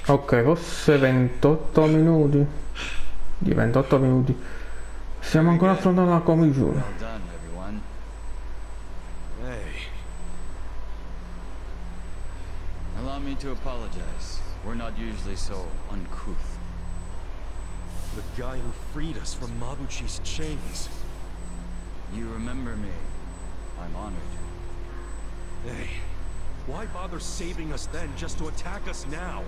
Ok, forse 28 minuti. Di 28 minuti. Stiamo ancora affrontando la commissione. Well done, everyone. Hey. Allow me to apologize. We're not usually so uncouth. The guy who freed us from Mabuchi's chains. You remember me. I'm honored. Hey, why bother saving us then just to attack us now?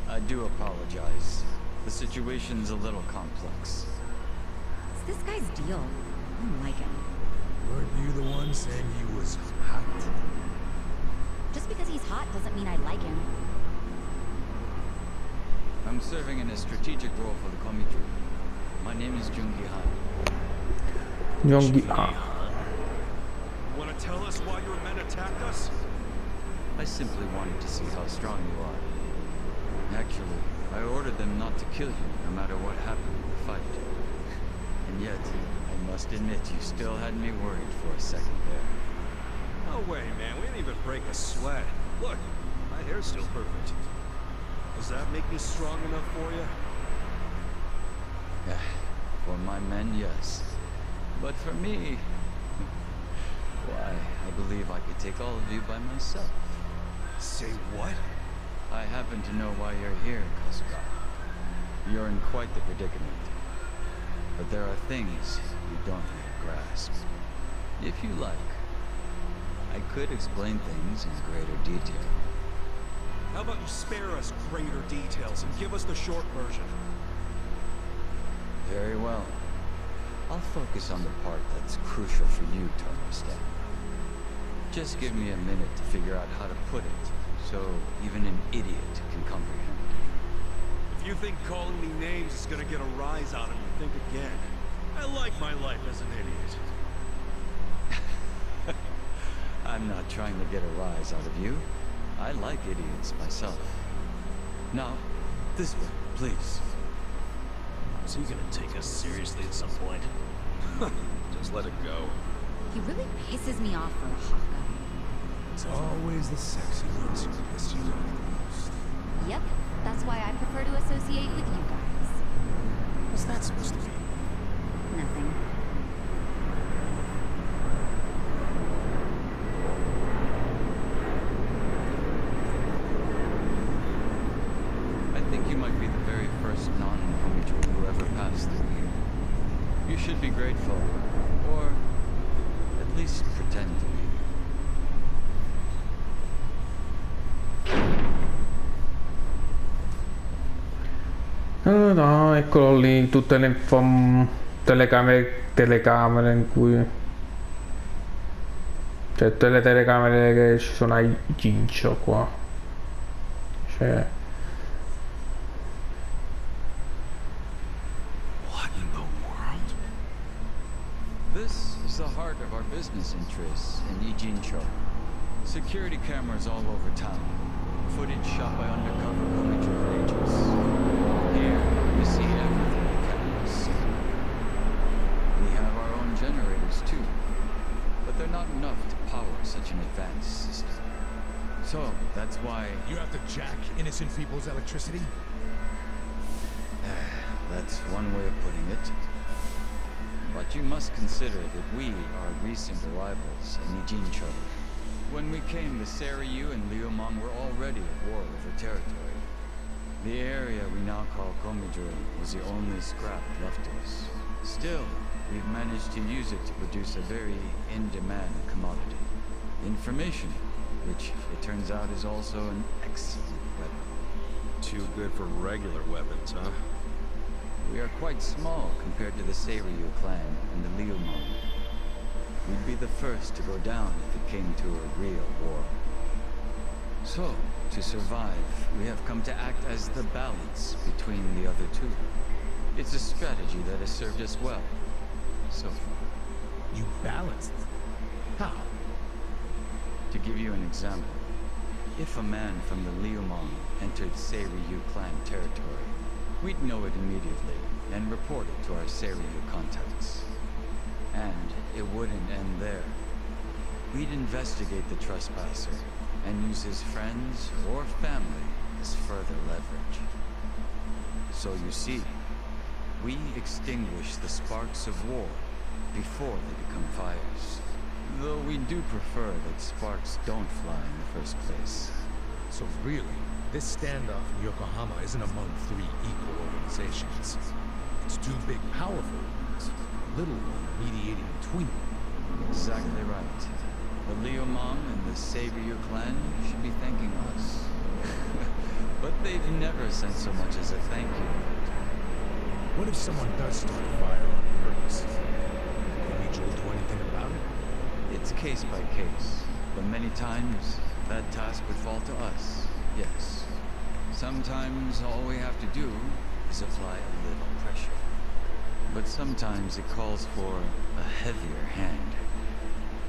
I do apologize. The situation's a little complex. It's this guy's deal. I don't like him. Weren't you the one saying he was hot? Just because he's hot doesn't mean I like him. I'm serving in a strategic role for the Komichu. My name is JOON-GI HAAN. JOON-GI HAAN. Wanna tell us why your men attacked us? I simply wanted to see how strong you are. Actually, I ordered them not to kill you no matter what happened in the fight. And yet, I must admit you still had me worried for a second there. No way, man. We didn't even break a sweat. Look, my hair's still perfect. Does that make me strong enough for you? For my men, yes. But for me, why, I believe I could take all of you by myself. Say what? I happen to know why you're here, Kasuga. You're in quite the predicament. But there are things you don't yet grasp. If you like, I could explain things in greater detail. How about you spare us greater details and give us the short version? Very well. I'll focus on the part that's crucial for you to understand. Just give me a minute to figure out how to put it, so even an idiot can comprehend. If you think calling me names is gonna get a rise out of me, think again. I like my life as an idiot. I'm not trying to get a rise out of you. I like idiots myself. Now, this way, please. Is he gonna take us seriously at some point? Just let it go. He really pisses me off for a hot guy. It's always the sexy ones who piss you off the most. Yep, that's why I prefer to associate with you guys. What's that supposed to be? Nothing. I think you might be the very first non-Komichu who ever passed through here. You should be grateful, or at least pretend to be. No, eccolo lì, tutte le telecamere in cui... Cioè tutte le telecamere che ci sono ai Jincho qua. Cioè... What in the world? This is the heart of our business interests in Ijincho. Security cameras all over town. Footage shot by undercover Komichu agents. Here, you see everything the cameras see. We have our own generators too, but they're not enough to power such an advanced system. So, that's why... You have to jack innocent people's electricity? That's one way of putting it. But you must consider that we are recent arrivals in Ijincho. When we came, the Seiryu and Liumang were already at war over territory. The area we now call Komijuro was the only scrap left to us. Still, we've managed to use it to produce a very in-demand commodity. Information, which it turns out is also an excellent weapon. Too good for regular weapons, huh? We are quite small compared to the Seiryu clan and the Liumang. We'd be the first to go down if it came to a real war. So, to survive, we have come to act as the balance between the other two. It's a strategy that has served us well, so far. You balanced? How? To give you an example, if a man from the Liumang entered Seiryu clan territory, we'd know it immediately and report it to our Seiryu contacts. And it wouldn't end there. we'd investigate the trespasser and use his friends or family as further leverage. So you see, we extinguish the sparks of war before they become fires. Though we do prefer that sparks don't fly in the first place. So really, this standoff in Yokohama isn't among three equal organizations. It's two big, powerful ones, a little one mediating between them. Exactly right. The Liumang and the Sabiu clan should be thanking us. But they've never sent so much as a thank you. What if someone does start a fire on purpose? Can we Joel do anything about it? It's case by case, but many times that task would fall to us, yes. Sometimes all we have to do is apply a little pressure. But sometimes it calls for a heavier hand.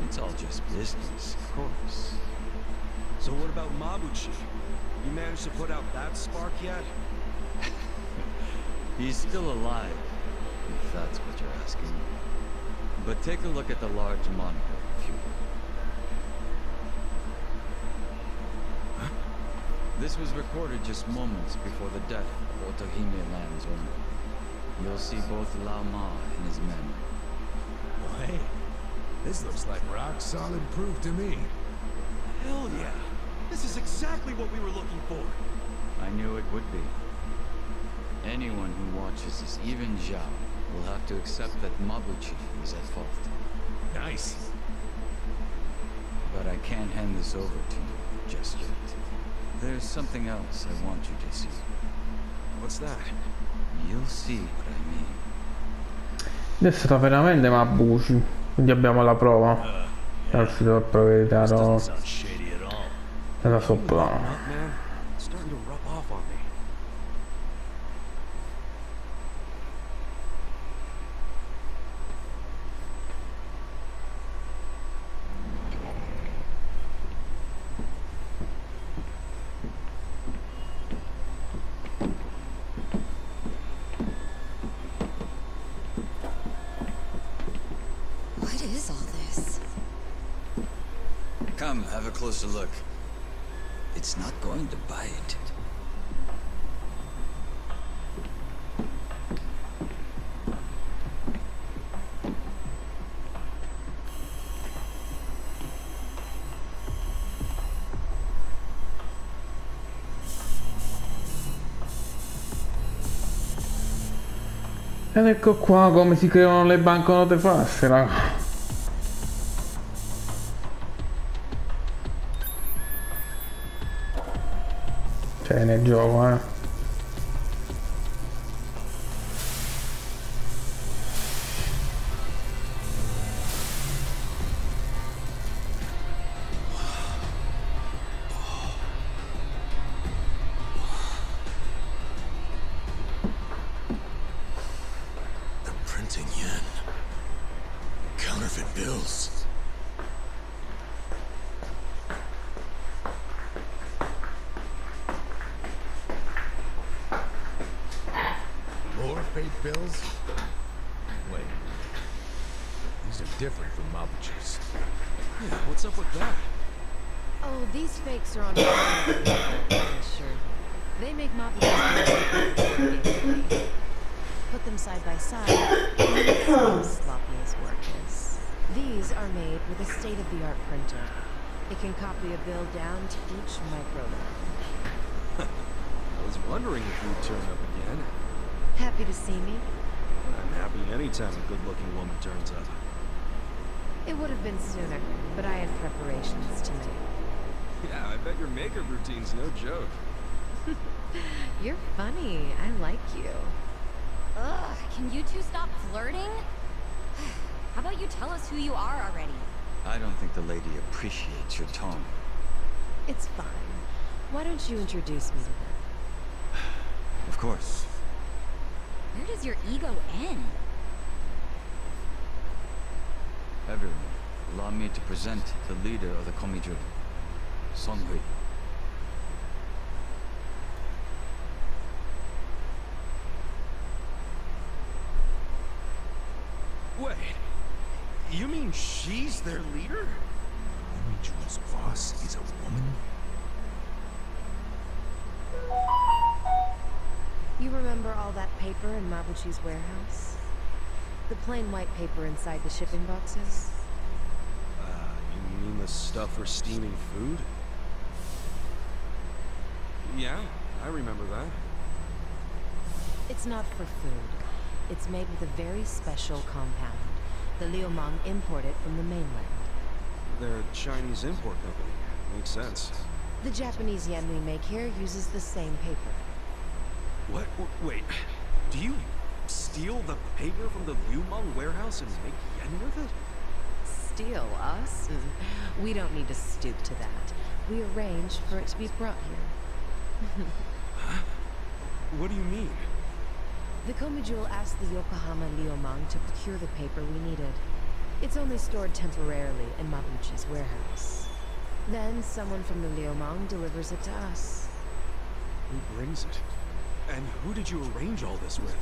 It's all just business, of course. So what about Mabuchi? You managed to put out that spark yet? He's still alive, if that's what you're asking. But take a look at the large monitor, if you will. This was recorded just moments before the death of Otohime Land's owner. You'll see both Lao Ma and his men. Well, hey, this looks like rock solid proof to me. Hell yeah! This is exactly what we were looking for! I knew it would be. Anyone who watches this, even Zhao, will have to accept that Mabuchi is at fault. Nice. But I can't hand this over to you just yet. There's something else I want you to see. What's that? You'll see what I mean. Adesso sta veramente Mabuchi. Quindi abbiamo la prova. È uscito il proprietario. È da sopra. Man, it's starting to rub off on me. What is all this? Come, have a closer look. It's not going to bite. Ed ecco qua come si creano le banconote false, raga. Cioè nel gioco, Printing yen. Counterfeit bills. More fake bills? Wait. These are different from Mabuchi's. Yeah, what's up with that? Oh, these fakes are on sure. They make Mabuchi's put them side by side, and it's as sloppy as work is. These are made with a state-of-the-art printer. It can copy a bill down to each microline. I was wondering if you'd turn up again. Happy to see me? I'm happy anytime a good-looking woman turns up. It would have been sooner, but I had preparations to make. Yeah, I bet your makeup routine's no joke. You're funny. I like you. Ugh, can you two stop flirting? How about you tell us who you are already? I don't think the lady appreciates your tone. It's fine. Why don't you introduce me to them? Of course. Where does your ego end? Everyone, allow me to present the leader of the Komijuri, Song Hui. Wait, you mean she's their leader? June's boss is a woman? You remember all that paper in Mabuchi's warehouse? The plain white paper inside the shipping boxes? You mean the stuff for steaming food? Yeah, I remember that. It's not for food. It's made with a very special compound. The Liumang import it from the mainland. They're a Chinese import company. Makes sense. The Japanese yen we make here uses the same paper. What? Wait. Do you steal the paper from the Liumang warehouse and make yen with it? Steal us? We don't need to stoop to that. We arranged for it to be brought here. Huh? What do you mean? The Komijul asked the Yokohama Liumang to procure the paper we needed. It's only stored temporarily in Mabuchi's warehouse. Then someone from the Liumang delivers it to us. Who brings it? And who did you arrange all this with?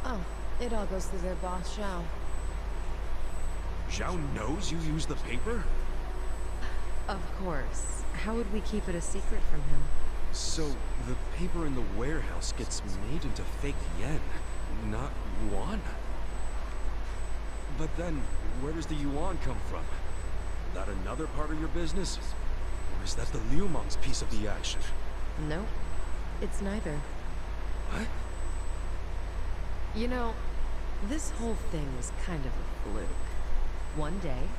Oh, it all goes through their boss, Zhao. Zhao knows you use the paper? Of course. How would we keep it a secret from him? So, the paper in the warehouse gets made into fake yen, not yuan? But then, where does the yuan come from? That another part of your business? Or is that the Liumang's piece of the action? Nope. It's neither. What? You know, this whole thing was kind of a fluke. One day,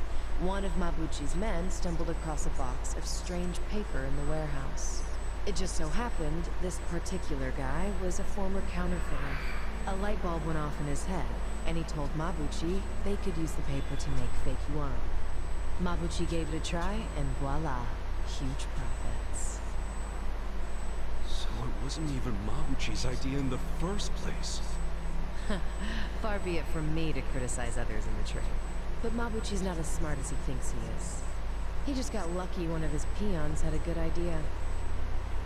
one of Mabuchi's men stumbled across a box of strange paper in the warehouse. It just so happened this particular guy was a former counterfeiter. A light bulb went off in his head, and he told Mabuchi they could use the paper to make fake yuan. Mabuchi gave it a try, and voila, huge profits. So it wasn't even Mabuchi's idea in the first place. Far be it from me to criticize others in the trade. But Mabuchi's not as smart as he thinks he is. He just got lucky one of his peons had a good idea.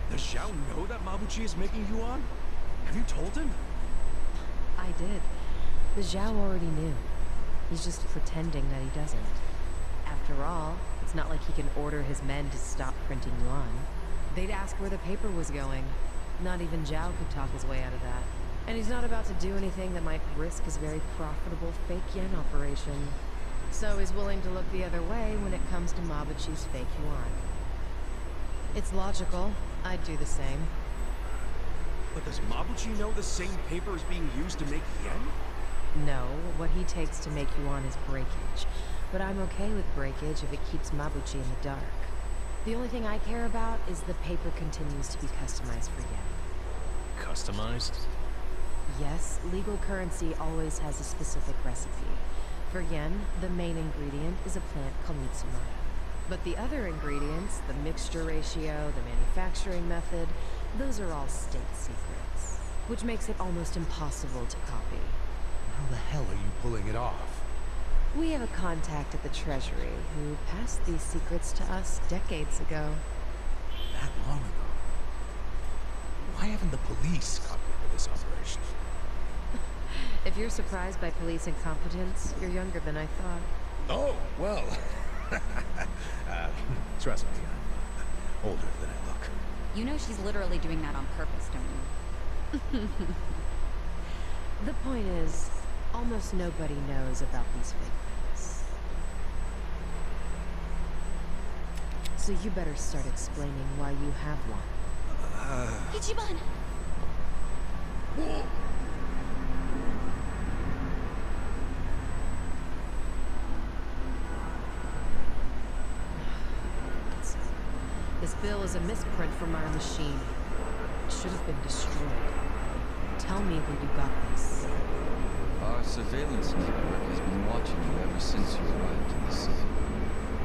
Does Zhao know that Mabuchi is making yuan? Have you told him? I did. But Zhao already knew. He's just pretending that he doesn't. After all, it's not like he can order his men to stop printing yuan. They'd ask where the paper was going. Not even Zhao could talk his way out of that. And he's not about to do anything that might risk his very profitable fake yen operation. So he's willing to look the other way when it comes to Mabuchi's fake yuan. It's logical. I'd do the same. But does Mabuchi know the same paper is being used to make yen? No, what he takes to make yuan is breakage. But I'm okay with breakage if it keeps Mabuchi in the dark. The only thing I care about is the paper continues to be customized for yen. Customized? Yes, legal currency always has a specific recipe. For yen, the main ingredient is a plant called mitsumara. But the other ingredients, the mixture ratio, the manufacturing method, those are all state secrets, which makes it almost impossible to copy. How the hell are you pulling it off? We have a contact at the Treasury who passed these secrets to us decades ago. That long ago? Why haven't the police caught wind of this operation? If you're surprised by police incompetence, you're younger than I thought. Oh, well. Trust me, I'm older than I look. You know she's literally doing that on purpose, don't you? The point is, almost nobody knows about these fake things. So you better start explaining why you have one. Ichiban! This bill is a misprint from our machine. It should have been destroyed. Tell me where you got this. Our surveillance network has been watching you ever since you arrived in the city.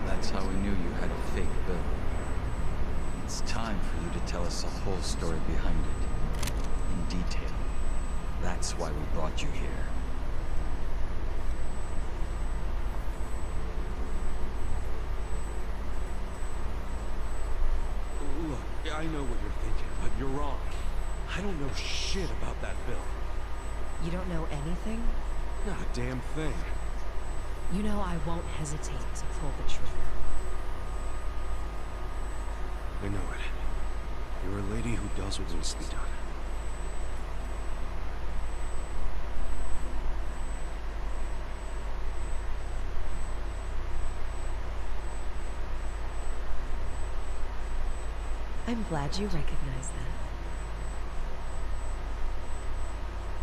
That's how we knew you had a fake bill. It's time for you to tell us the whole story behind it. In detail. That's why we brought you here. Look, I know what you're thinking, but you're wrong. I don't know shit about that bill. You don't know anything? Not a damn thing. You know I won't hesitate to pull the trigger. I know it. You're a lady who does what needs to be done. I'm glad you recognize that.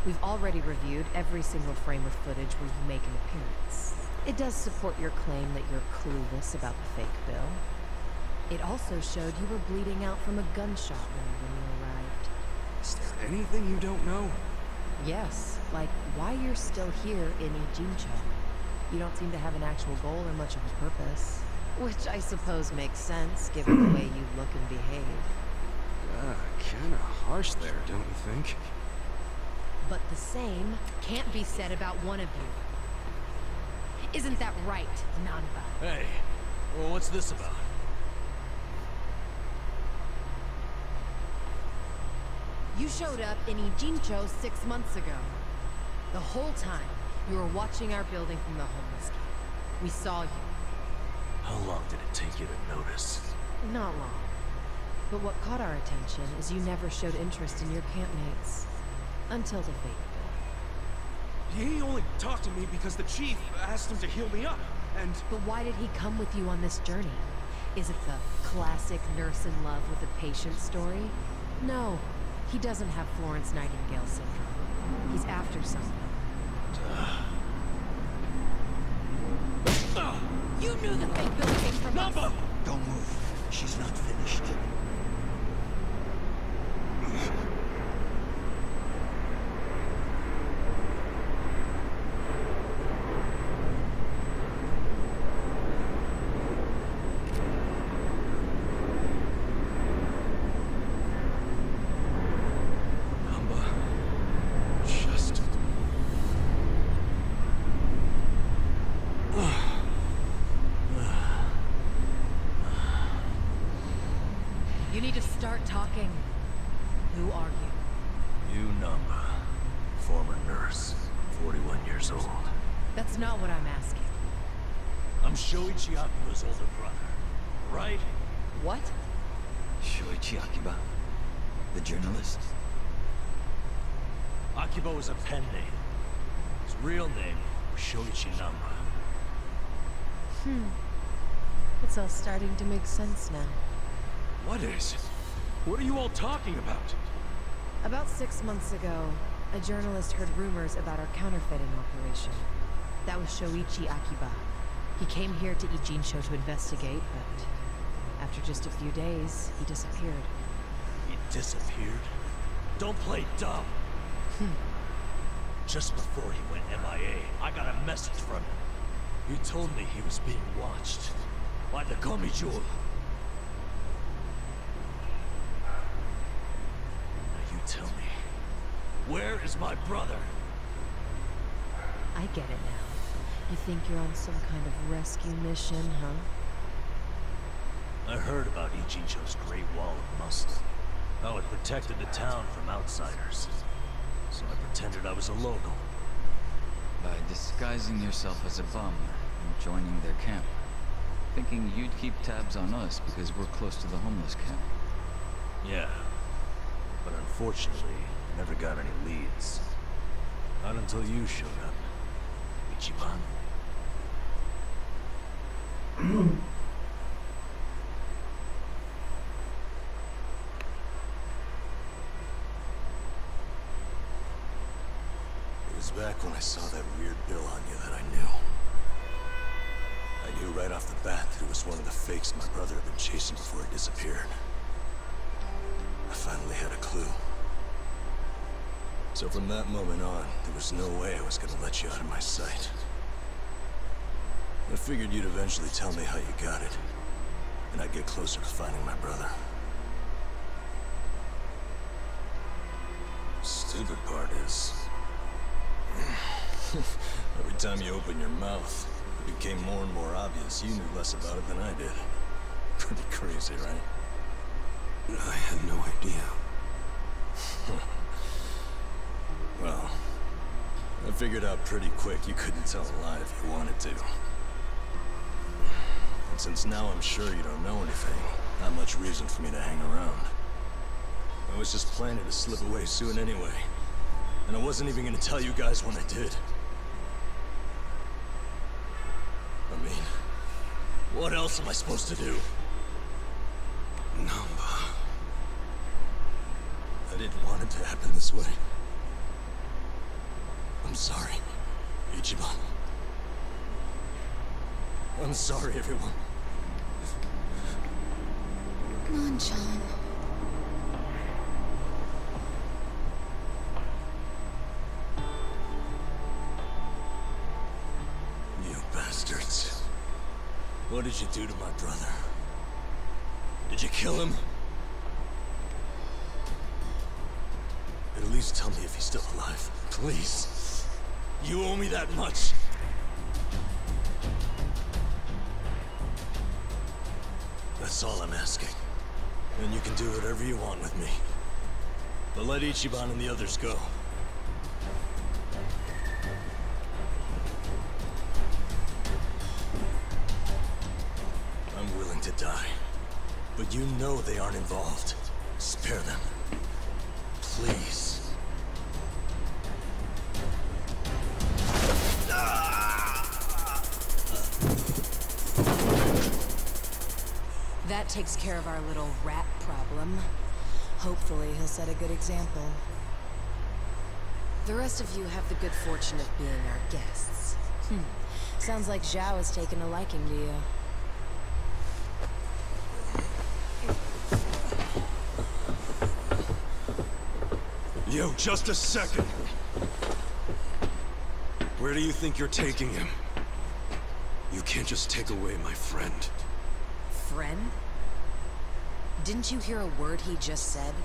We've already reviewed every single frame of footage where you make an appearance. It does support your claim that you're clueless about the fake bill. It also showed you were bleeding out from a gunshot wound when you arrived. Is there anything you don't know? Yes, like why you're still here in Ijincho. You don't seem to have an actual goal or much of a purpose. Which I suppose makes sense, given the way you look and behave. Kinda harsh there, don't you think? But the same can't be said about one of you. Isn't that right, Nanba? Hey, well, what's this about? You showed up in Ijincho 6 months ago. The whole time, you were watching our building from the homeless camp. We saw you. How long did it take you to notice? Not long. But what caught our attention is you never showed interest in your campmates. Until the fake bill. He only talked to me because the chief asked him to heal me up, and... But why did he come with you on this journey? Is it the classic nurse in love with a patient story? No, he doesn't have Florence Nightingale syndrome. He's after something. You knew the fake bill came from us! Don't move. She's not finished. You need to start talking. Who are you? You Namba, former nurse, 41 years old. That's not what I'm asking. I'm Shoichi Akiba's older brother, right? What? Shoichi Akiba, the journalist. Akiba was a pen name. His real name was Shoichi Namba. It's all starting to make sense now. What is? What are you all talking about? About 6 months ago, a journalist heard rumors about our counterfeiting operation. That was Shoichi Akiba. He came here to Ijincho to investigate, but after just a few days, he disappeared. He disappeared? Don't play dumb. Just before he went MIA, I got a message from him. He told me he was being watched by the Komijul. Now you tell me, where is my brother? I get it now. You think you're on some kind of rescue mission, huh? I heard about Ijincho's Great Wall of Muscle. How it protected the town from outsiders. So I pretended I was a local. By disguising yourself as a bum and joining their camp. Thinking you'd keep tabs on us because we're close to the homeless camp. Yeah. But unfortunately, I never got any leads. Not until you showed up, Ichiban. It was back when I saw that weird bill on you that I knew. I knew right off the bat that it was one of the fakes my brother had been chasing before he disappeared. I finally had a clue. So from that moment on, there was no way I was gonna let you out of my sight. I figured you'd eventually tell me how you got it, and I'd get closer to finding my brother. Stupid part is... every time you open your mouth, it became more and more obvious you knew less about it than I did. Pretty crazy, right? I had no idea. Well, I figured out pretty quick you couldn't tell a lie if you wanted to. And since now I'm sure you don't know anything, Not much reason for me to hang around. I was just planning to slip away soon anyway. And I wasn't even gonna tell you guys when I did. I mean, what else am I supposed to do? Namba. I didn't want it to happen this way. I'm sorry, Ichiban. I'm sorry, everyone. Non-John. You bastards. What did you do to my brother? Did you kill him? At least tell me if he's still alive, please. You owe me that much. That's all I'm asking. And you can do whatever you want with me. But let Ichiban and the others go. I'm willing to die. But you know they aren't involved. Spare them. Please. That takes care of our little rat problem. Hopefully, he'll set a good example. The rest of you have the good fortune of being our guests. Sounds like Zhao has taken a liking to you. Yo, just a second. Where do you think you're taking him? You can't just take away my friend. Friend? Didn't you hear a word he just said?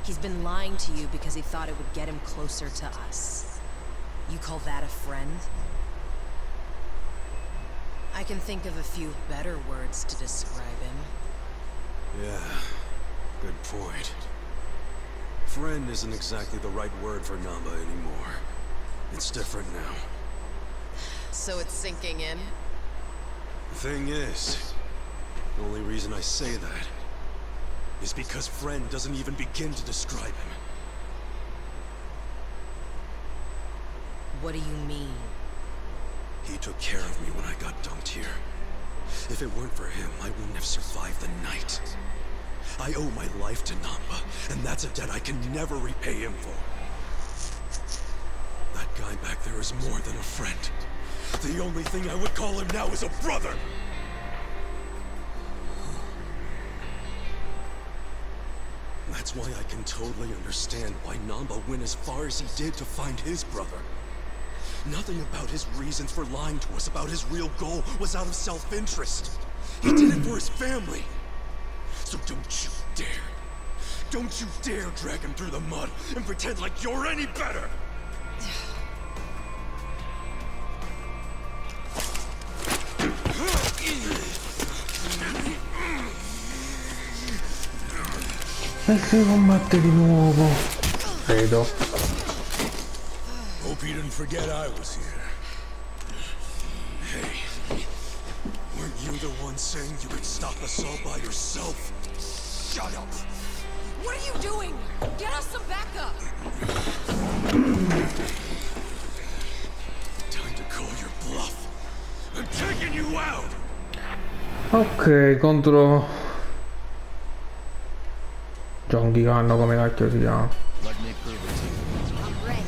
He's been lying to you because he thought it would get him closer to us. You call that a friend? I can think of a few better words to describe him. Yeah, good point. Friend isn't exactly the right word for Namba anymore. It's different now. So it's sinking in? The thing is, the only reason I say that is because friend doesn't even begin to describe him. What do you mean? He took care of me when I got dumped here. If it weren't for him, I wouldn't have survived the night. I owe my life to Namba, and that's a debt I can never repay him for. That guy back there is more than a friend. The only thing I would call him now is a brother! That's why I can totally understand why Namba went as far as he did to find his brother. Nothing about his reasons for lying to us about his real goal was out of self-interest. He did it for his family. So don't you dare. Don't you dare drag him through the mud and pretend like you're any better! E si combatte di nuovo, credo. Hope you didn't forget I was here. Hey, weren't you the one saying you could stop us all by yourself? Shut up! What are you doing? Get us some backup! Time to call your bluff. I'm taking you out! Ok, contro JOON-GI HAAN, come cacchio si chiama? Let me prove it to you. I'm ready.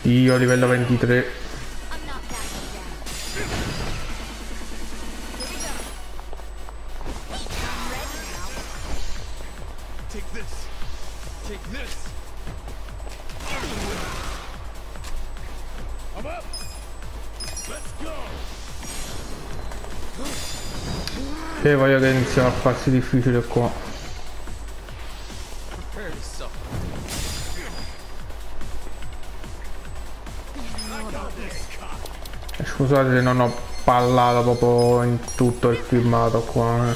Io livello 23. I'm not backing down. Here we go. I'm ready now. Take this. Take this. I'm up. Let's go. E voglio che iniziamo a farsi difficile qua. Prepare yourself. Scusate se non ho parlato proprio in tutto il filmato qua.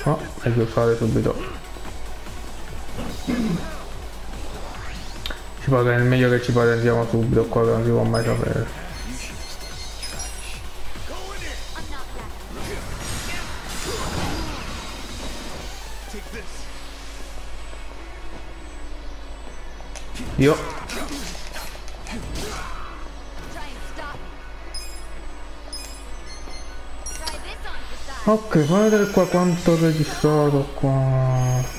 Qua, meglio fare subito. è meglio che ci potenziamo subito qua, che non si può mai sapere. Io ok, fammi vedere qua quanto ho registrato qua.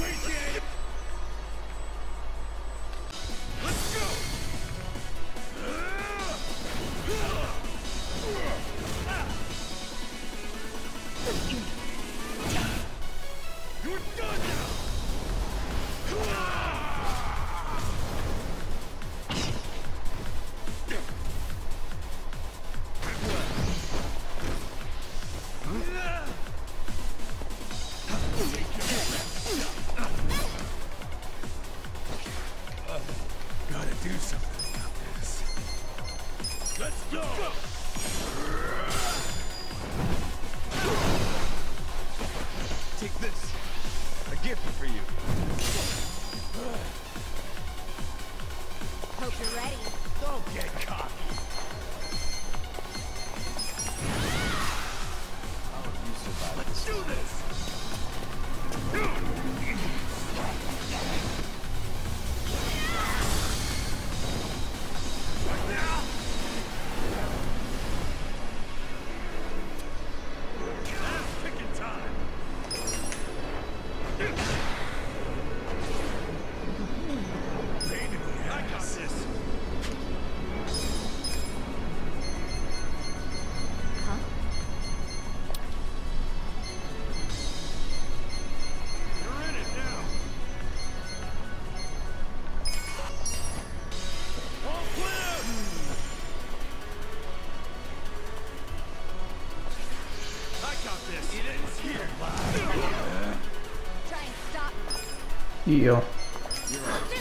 Io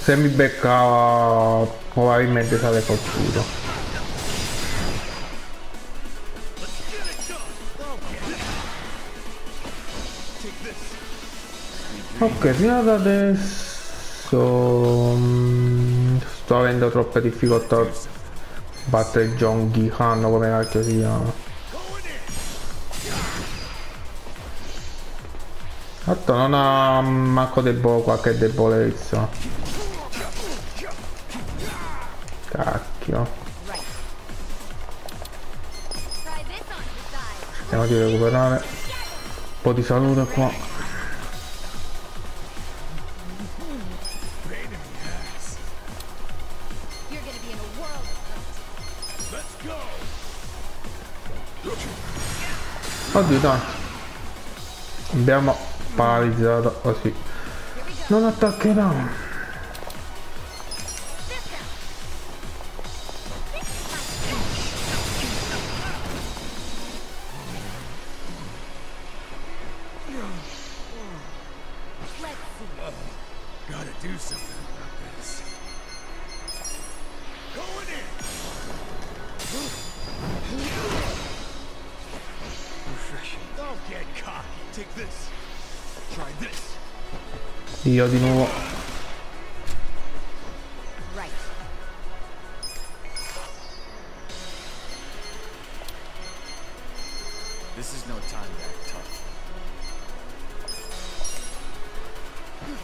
se mi becca probabilmente sarei fottuto. Ok, fino ad adesso sto avendo troppe difficoltà a battere JOON-GI HAAN, come cacchio si chiama. Fatto non ha manco qualche debolezza. Cacchio. Cerchiamo di recuperare un po' di salute qua. Oddio, dai. Abbiamo paralizzato così. Non attaccherà. Io di nuovo. This is no time to act tough.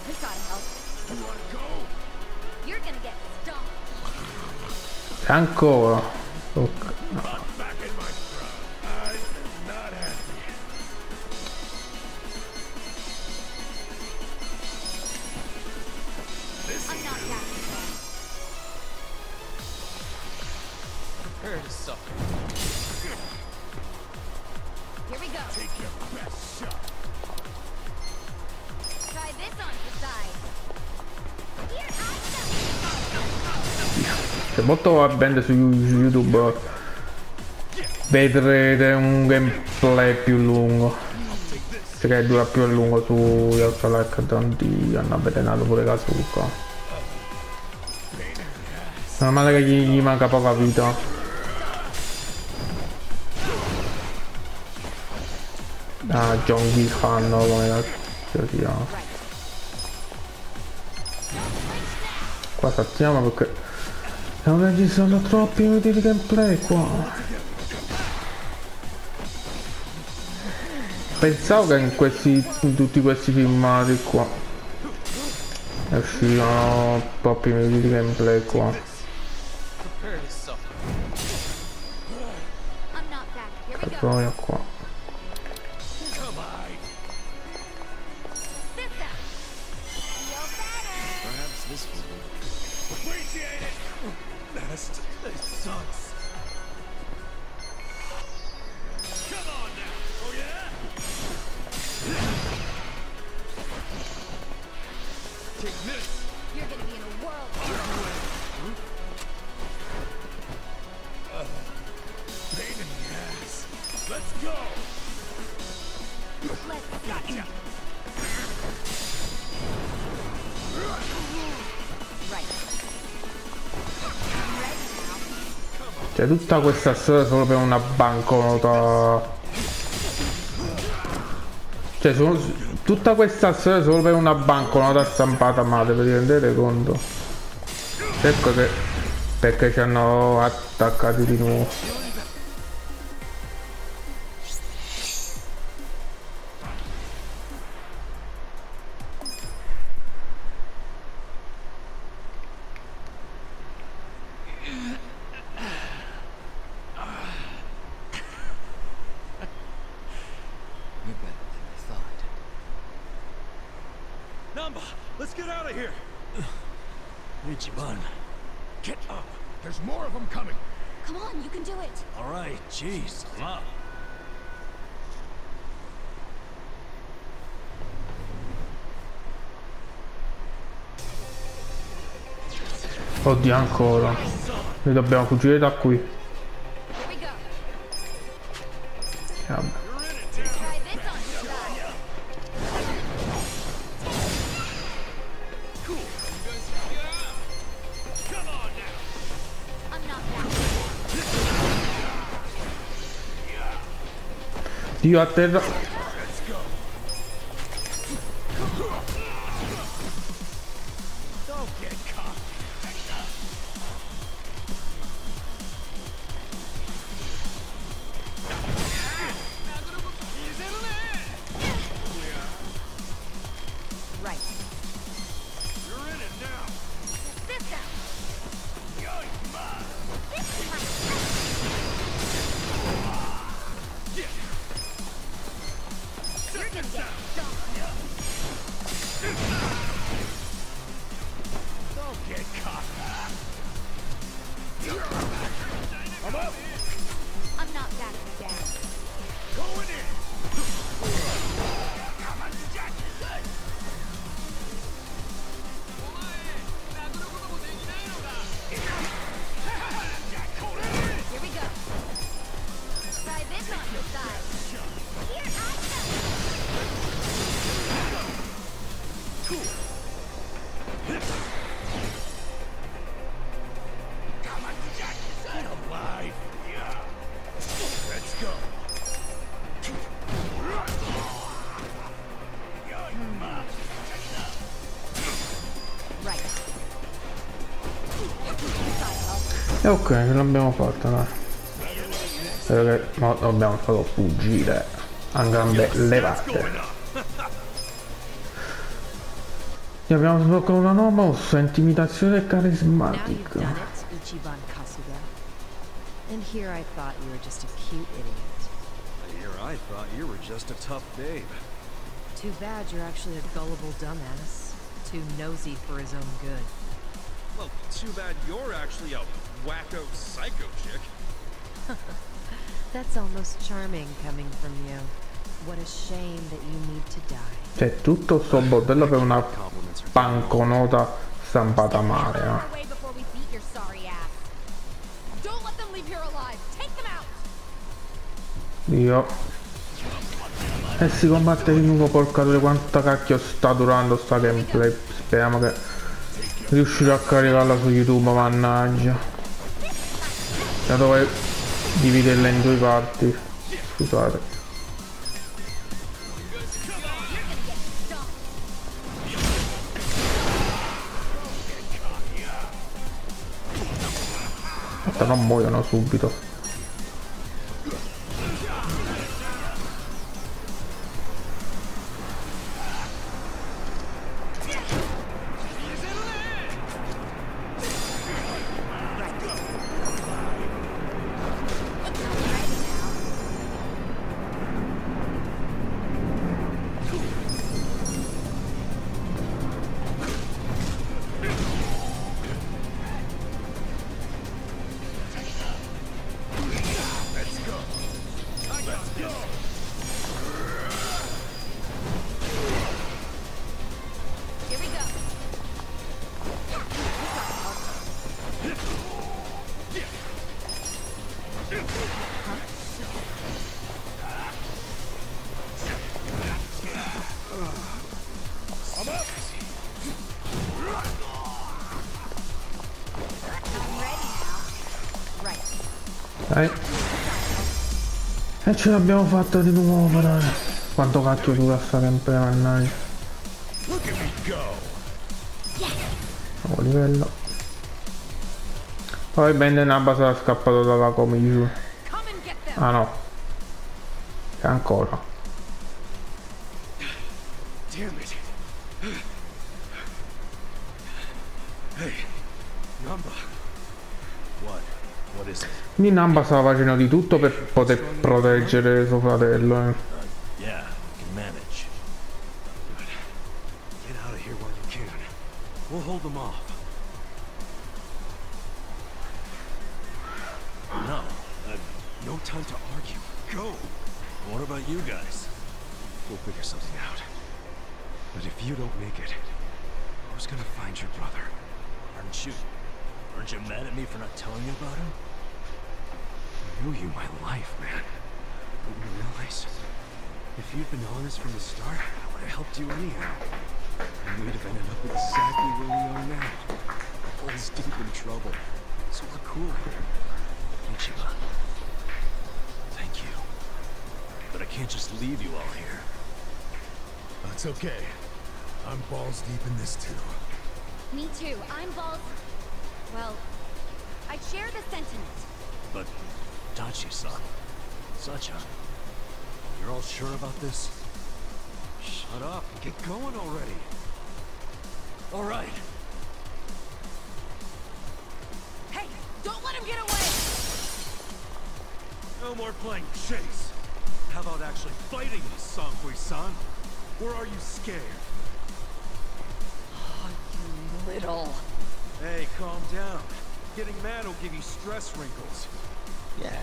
This ought to help. You want to go? You're gonna get stomped. Ancora. Okay. Prepare to suffer. Here we go. Take your best shot. Try this on the side. Here I Se molto va bene su YouTube vedrete un gameplay più lungo, cioè che dura più a lungo su Yakuza di hanno avvelenato pure Kazuka. Meno male che gli manca poca vita. Ah, JOON-GI HAAN, come si chiama. Qua saltiamo perché Non ci sono troppi minuti di gameplay qua. Pensavo che in tutti questi filmati qua uscivano troppi minuti di gameplay qua. Proviamo qua. Cioè tutta questa storia solo per una banconota. Cioè tutta questa storia solo per una banconota stampata male, vi rendete conto? Ecco che perché ci hanno attaccati di nuovo. Let's get out of here! Ichiban, get up! There's more of them coming! Come on, you can do it! Alright, jeez, I'm up. Oddio, ancora. Noi dobbiamo fuggire da qui. Vabbè. Dio a terra. E ok, ce l'abbiamo fatta, dai. Spero che no, dobbiamo farlo fuggire a gambe levate. E abbiamo sbloccato una nuova mossa, intimidazione carismatica. And here I thought you were just a cute idiot. Here I thought you were just a tough babe. Too bad you're actually a gullible dumbass. Too nosy for his own good. Well, too bad you're actually a wacko psycho chick. That's almost charming coming from you. What a shame that you need to die. C'è tutto sto bordello per una banconota stampata male, Dio. E si combatte di nuovo, porca due, quanta cacchio sta durando sta gameplay. Speriamo che riuscirò a caricarla su YouTube, mannaggia. Da dove dividerla in due parti. Scusate. Aspetta, non muoiono subito. Dai. E ce l'abbiamo fatta di nuovo, dai. Quanto cacchio dura sta gameplay, mannaggia. Nuovo livello. Poi bene Naba sarà scappato dalla Comisu. Ah no. E ancora. Quindi Namba stava facendo di tutto per poter proteggere suo fratello. Yeah, I can manage. Good. Get out of here while you can. We'll hold them off. No, No time to argue. Go! what about you guys? We'll figure something out. But if you don't make it, who's gonna find your brother? Aren't you mad at me for not telling you about him? I knew you my life, man. But you realize, if you'd been honest from the start, I would have helped you anyhow. And we'd have ended up exactly where we are now. Always deep in trouble. So we're cool. Ichiban. Thank you. But I can't just leave you all here. That's okay. I'm balls deep in this too. Me too. I'm balls... Well, I share the sentiment. But, Dachi-san, Sachan, you're all sure about this? Shut up. Get going already. All right. Hey, don't let him get away! No more playing chase. How about actually fighting me, Sankui-san? Or are you scared? Oh, you little... Hey, calm down. Getting mad will give you stress wrinkles. Yeah.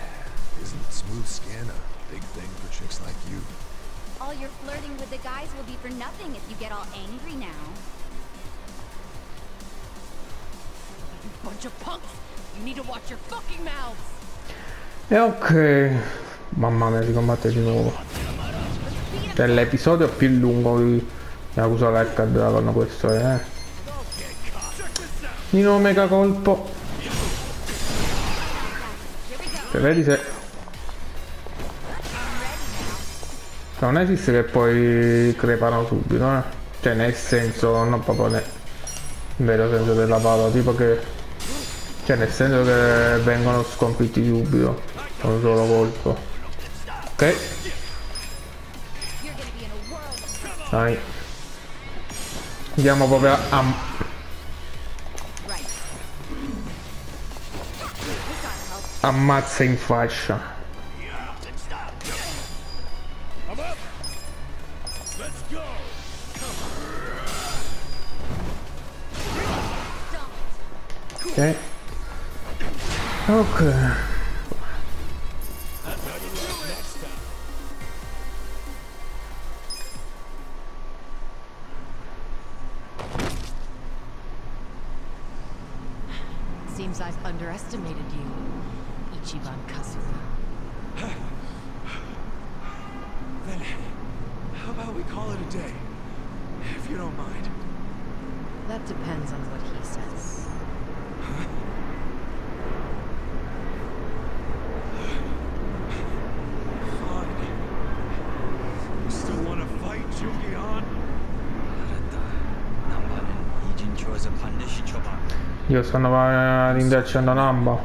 Isn't smooth skin a big thing for chicks like you? All your flirting with the guys will be for nothing if you get all angry now. You bunch of punks! You need to watch your fucking mouths! E ok. Mamma mia, si combatte di nuovo. Cioè l'episodio più lungo di Yakuza Like a Dragon, questo è. Di nuovo mega colpo. Cioè, vedi se... non esiste che poi crepano subito, cioè nel senso, non proprio nel vero senso della parola, tipo che... cioè nel senso che vengono sconfitti subito con un solo colpo. Ok. Dai. Andiamo proprio a... ammazza in fascia. Ok. Ok. Seems I've underestimated you, Ichiban Kazuma. Then, how about we call it a day? If you don't mind. That depends on what he says. Fine. You still want to fight, JOON-GI HAAN? 남반은 이진초에서 반드시 처방. Io stanno rintracciando Namba.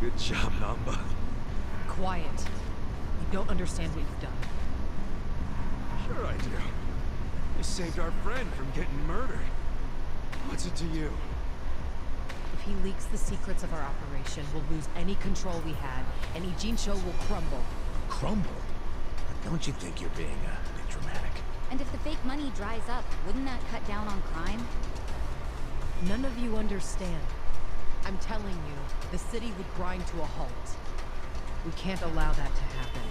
Good job, Namba. Quiet. You don't understand what you've done. Sure I do. You saved our friend from getting murdered. What's it to you? If he leaks the secrets of our operation, we'll lose any control we had, and Ijincho will crumble. Crumble? Don't you think you're being a bit dramatic? And if the fake money dries up, wouldn't that cut down on crime? None of you understand. I'm telling you, the city would grind to a halt. We can't allow that to happen.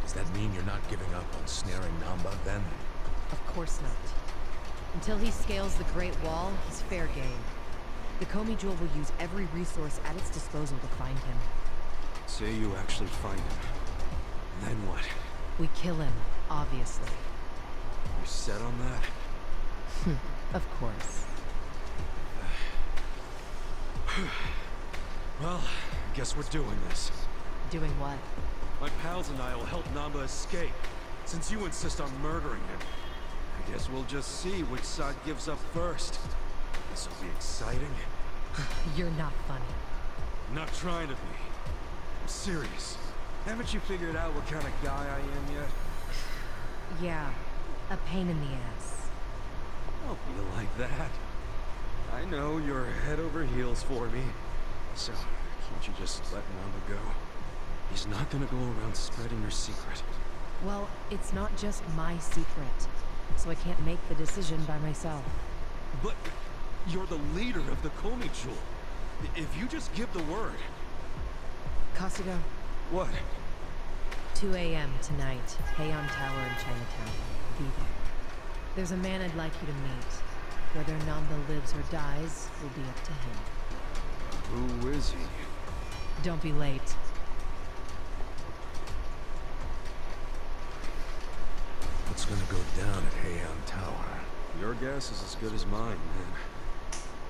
Does that mean you're not giving up on snaring Namba, then? Of course not. Until he scales the Great Wall, he's fair game. The Komi Jewel will use every resource at its disposal to find him. Say you actually find him. Then what? We kill him, obviously. You set on that? Of course. Well, I guess we're doing this. Doing what? My pals and I will help Namba escape, since you insist on murdering him. I guess we'll just see which side gives up first. This'll be exciting. You're not funny. I'm not trying to be. I'm serious. Haven't you figured out what kind of guy I am yet? Yeah, a pain in the ass. Don't be like that. I know you're head over heels for me. So, can't you just let Namba go? He's not gonna go around spreading your secret. Well, it's not just my secret, so I can't make the decision by myself. But you're the leader of the Komi Jewel. If you just give the word... Kasuga, What? 2 a.m. tonight, Heian Tower in Chinatown. Be there. There's a man I'd like you to meet. Whether Namba lives or dies will be up to him. Who is he? Don't be late. What's gonna go down at Heian Tower? Your guess is as good as mine, man.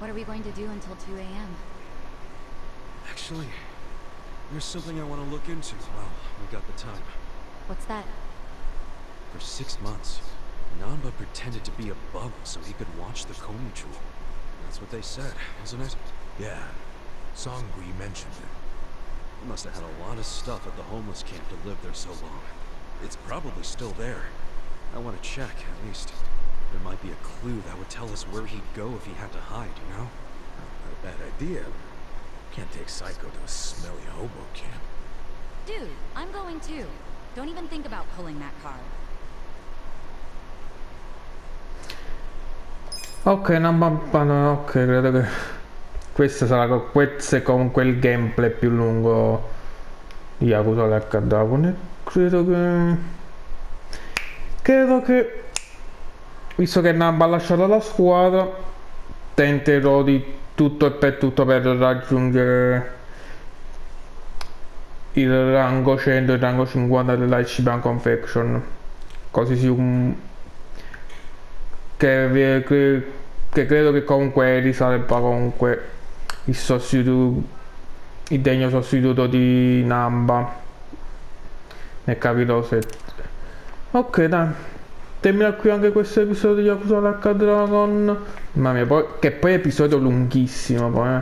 What are we going to do until 2 a.m.? Actually, there's something I want to look into. Well, we got the time. What's that? For 6 months, Namba pretended to be a bug so he could watch the Komi Jewel. That's what they said, isn't it? Yeah, Songui mentioned it. He must have had a lot of stuff at the homeless camp to live there so long. It's probably still there. I want to check, at least. There might be a clue that would tell us where he'd go if he had to hide, you know? Not a bad idea. Can't take Psycho to a smelly hobo camp. Dude, I'm going too. Don't even think about pulling that card. Ok, ok, credo che questo è comunque il gameplay più lungo di Yakuza Like a Dragon. Credo che visto che Namba ha lasciato la squadra, tenterò di tutto e per tutto per raggiungere il rango 100 e il rango 50 della Ichiban Confection, così che credo che comunque risalva comunque il degno sostituto di Namba nel capitolo 7. Ok, dai, termina qui anche questo episodio di Yakuza Like a Dragon. Mamma mia, che poi è episodio lunghissimo poi,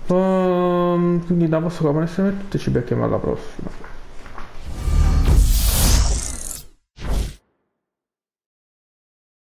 quindi da vostro capo onestamente ci becchiamo alla prossima.